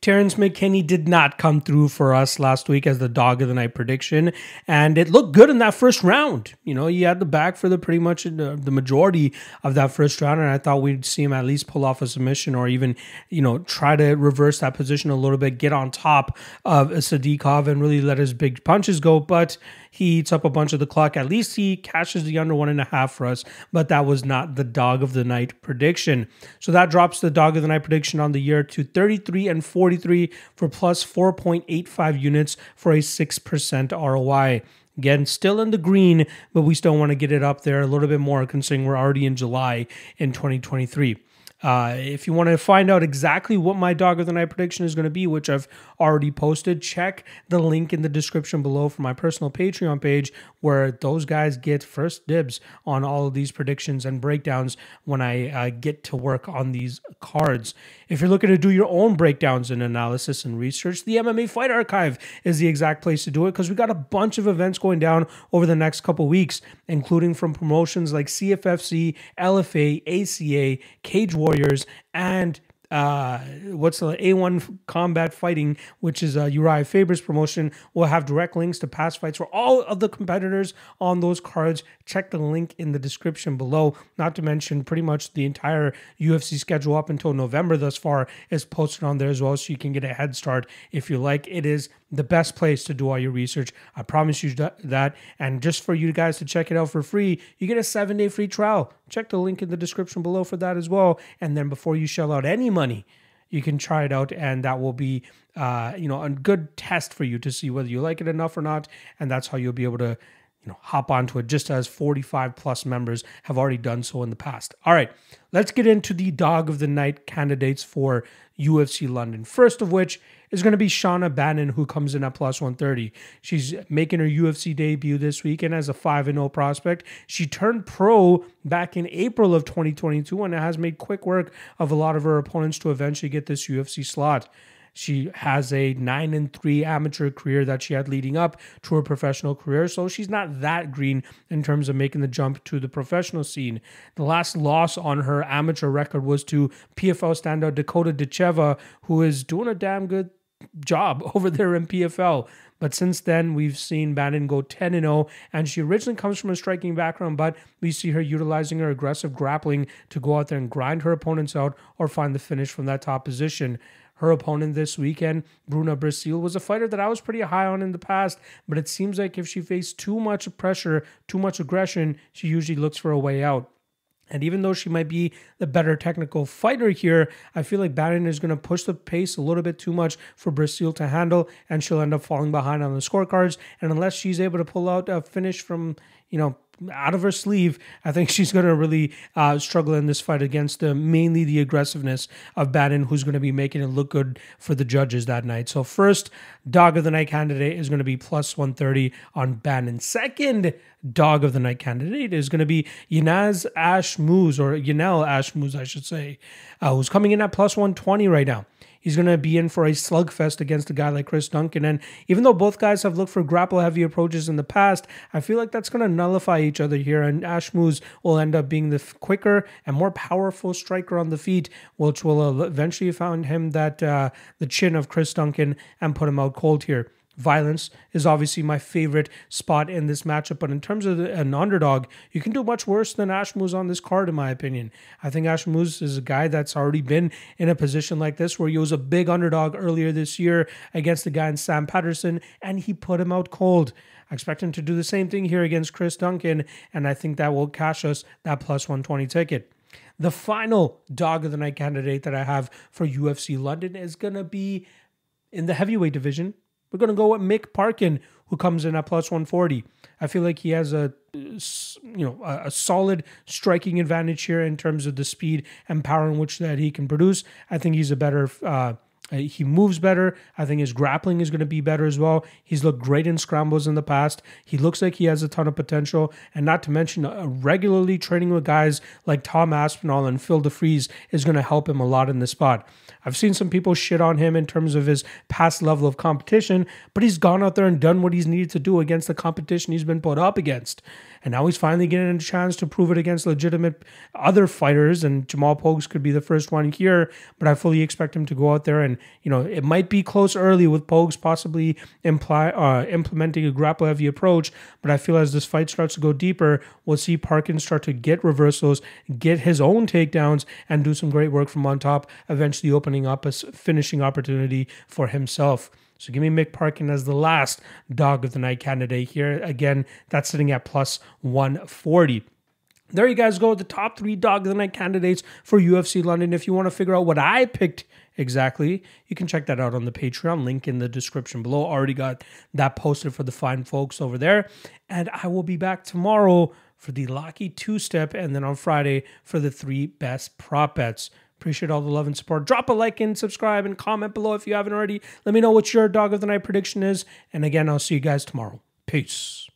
Terrence McKinney did not come through for us last week as the dog of the night prediction, and it looked good in that first round. You know, he had the back for pretty much the majority of that first round, and I thought we'd see him at least pull off a submission or even, you know, try to reverse that position a little bit, get on top of Sadikov and really let his big punches go, but he eats up a bunch of the clock. At least he cashes the under 1.5 for us, but that was not the dog of the night prediction. So that drops the dog of the night prediction on the year to 33 and 43 for plus 4.85 units for a 6% ROI. Again, still in the green, but we still want to get it up there a little bit more considering we're already in July in 2023. If you want to find out exactly what my dog of the night prediction is going to be, which I've already posted, check the link in the description below for my personal Patreon page where those guys get first dibs on all of these predictions and breakdowns when I get to work on these cards. If you're looking to do your own breakdowns and analysis and research, the MMA Fight Archive is the exact place to do it because we got a bunch of events going down over the next couple weeks, including from promotions like CFFC, LFA, ACA, Cage Warriors, and what's the A1 Combat Fighting, which is Uriah Faber's promotion. We'll have direct links to past fights for all of the competitors on those cards. Check the link in the description below. Not to mention pretty much the entire UFC schedule up until November thus far is posted on there as well, so you can get a head start if you like. It is the best place to do all your research. I promise you that. And just for you guys to check it out for free, you get a 7-day free trial. Check the link in the description below for that as well. And then before you shell out any money, you can try it out, and that will be a good test for you to see whether you like it enough or not. And that's how you'll be able to hop onto it, just as 45 plus members have already done so in the past. All right, let's get into the dog of the night candidates for UFC London. First of which is going to be Shauna Bannon, who comes in at plus 130. She's making her UFC debut this weekend as a 5-0 prospect. She turned pro back in April of 2022 and has made quick work of a lot of her opponents to eventually get this UFC slot. She has a 9-3 amateur career that she had leading up to her professional career, so she's not that green in terms of making the jump to the professional scene. The last loss on her amateur record was to PFL standout Dakota Decheva, who is doing a damn good job over there in PFL. But since then, we've seen Bannon go 10-0, and she originally comes from a striking background, but we see her utilizing her aggressive grappling to go out there and grind her opponents out or find the finish from that top position. Her opponent this weekend, Bruna Brasil, was a fighter that I was pretty high on in the past, but it seems like if she faced too much pressure, too much aggression, she usually looks for a way out. And even though she might be the better technical fighter here, I feel like Bannon is going to push the pace a little bit too much for Brasil to handle, and she'll end up falling behind on the scorecards. And unless she's able to pull out a finish from, out of her sleeve, I think she's going to really struggle in this fight against mainly the aggressiveness of Bannon, who's going to be making it look good for the judges that night. So first dog of the night candidate is going to be plus 130 on Bannon. Second dog of the night candidate is going to be Yanez Ashmouz, or Yanel Ashmouz, I should say, who's coming in at plus 120 right now. He's going to be in for a slugfest against a guy like Chris Duncan. And even though both guys have looked for grapple-heavy approaches in the past, I feel like that's going to nullify each other here. And Ashmouz will end up being the quicker and more powerful striker on the feet, which will eventually find him the chin of Chris Duncan and put him out cold here. Violence is obviously my favorite spot in this matchup, but in terms of an underdog, you can do much worse than Ashmouz on this card, in my opinion. I think Ashmouz is a guy that's already been in a position like this where he was a big underdog earlier this year against the guy in Sam Patterson, and he put him out cold. I expect him to do the same thing here against Chris Duncan, and I think that will cash us that plus 120 ticket. The final dog of the night candidate that I have for UFC London is going to be in the heavyweight division. We're going to go with Mick Parkin, who comes in at plus 140. I feel like he has a solid striking advantage here in terms of the speed and power in which that he can produce. I think he's a better He moves better. I think his grappling is going to be better as well. He's looked great in scrambles in the past. He looks like he has a ton of potential. And not to mention, regularly training with guys like Tom Aspinall and Phil DeFries is going to help him a lot in this spot. I've seen some people shit on him in terms of his past level of competition, but he's gone out there and done what he's needed to do against the competition he's been put up against. And now he's finally getting a chance to prove it against legitimate other fighters. And Jamal Pogues could be the first one here, but I fully expect him to go out there and, it might be close early with Pogues possibly implementing a grapple heavy approach. But I feel as this fight starts to go deeper, we'll see Parkin start to get reversals, get his own takedowns, and do some great work from on top, eventually opening up a finishing opportunity for himself. So give me Mick Parkin as the last dog of the night candidate here. Again, that's sitting at plus 140. There you guys go, the top 3 dog of the night candidates for UFC London. If you want to figure out what I picked exactly, you can check that out on the Patreon, link in the description below. Already got that posted for the fine folks over there. And I will be back tomorrow for the Locky 2-step, and then on Friday for the 3 best prop bets. Appreciate all the love and support. Drop a like and subscribe and comment below if you haven't already. Let me know what your dog of the night prediction is. And again, I'll see you guys tomorrow. Peace.